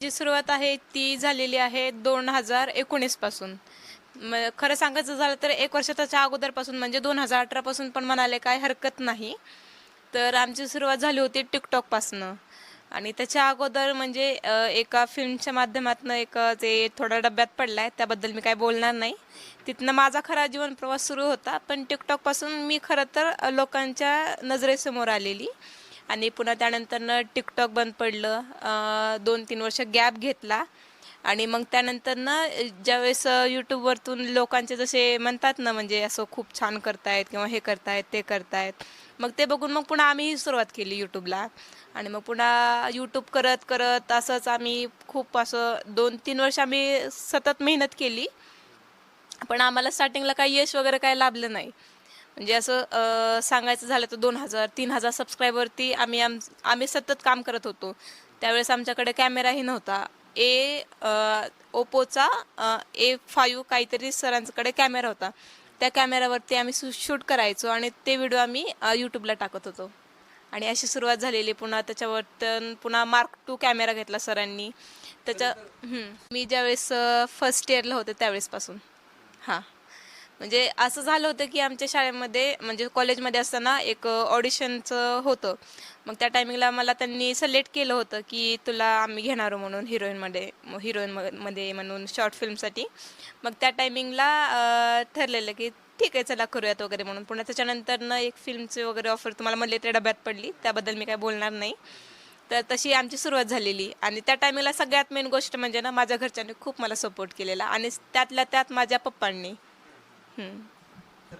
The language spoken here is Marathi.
जी सुरुवात आहे ती झालेली आहे 2019 पासून. खरं सांगायचं झालं तर 1 वर्ष त्याच्या अगोदरपासून म्हणजे 2018 पासून पण म्हणाले काही हरकत नाही. तर आमची सुरुवात झाली होती TikTokपासनं आणि त्याच्या अगोदर म्हणजे एका फिल्मच्या माध्यमातून जे थोडा डब्यात पडलाय त्याबद्दल मी काही बोलणार नाही. तिथनं माझा खरा जीवन प्रवास सुरू होता. पण TikTokपासून मी खरं तर लोकांच्या नजरेसमोर आलेली. आणि पुन्हा त्यानंतरनं TikTok बंद पडलं. 2-3 वर्ष गॅप घेतला आणि मग त्यानंतरनं ज्यावेळेस YouTubeवरतून लोकांचे जसे म्हणतात ना, म्हणजे असं खूप छान करतायत किंवा हे करतायत, ते करतायत. मग ते बघून मग पुन्हा आम्हीही सुरुवात केली YouTubeला आणि मग पुन्हा YouTube करत असंच आम्ही खूप असं 2-3 वर्ष आम्ही सतत मेहनत केली. पण आम्हाला स्टार्टिंगला काही यश वगैरे काही लाभलं नाही. म्हणजे असं सांगायचं झालं तर 2,000-3,000 सबस्क्रायबरवरती आम्ही सतत काम करत होतो. त्यावेळेस आमच्याकडे कॅमेराही नव्हता. Oppoचा A5 काहीतरी सरांकडे कॅमेरा होता. त्या कॅमेऱ्यावरती आम्ही शूट करायचो आणि ते व्हिडिओ आम्ही YouTubeला टाकत होतो. आणि अशी सुरुवात झालेली. पुन्हा त्याच्यावर पुन्हा Mark II कॅमेरा घेतला सरांनी. त्याच्या मी ज्यावेळेस फर्स्ट इयरला होते त्यावेळेसपासून. हां. म्हणजे असं झालं होतं, की आमच्या शाळेमध्ये म्हणजे कॉलेजमध्ये असताना एक ऑडिशनचं होतं. मग त्या टायमिंगला मला त्यांनी सिलेक्ट केलं होतं, की तुला आम्ही घेणार आहोत म्हणून हिरोईनमध्ये म्हणून शॉर्ट फिल्मसाठी. मग त्या टायमिंगला ठरलेलं, की ठीक आहे चला करूयात वगैरे म्हणून. पुन्हा त्याच्यानंतरनं एक फिल्मची वगैरे ऑफर तुम्हाला म्हणले ते डब्यात पडली. त्याबद्दल मी काही बोलणार नाही. तर तशी आमची सुरुवात झालेली आणि त्या टायमिंगला सगळ्यात मेन गोष्ट म्हणजे ना, माझ्या घरच्यांनी खूप मला सपोर्ट केलेला आणि त्यातल्या त्यात माझ्या पप्पांनी. हं.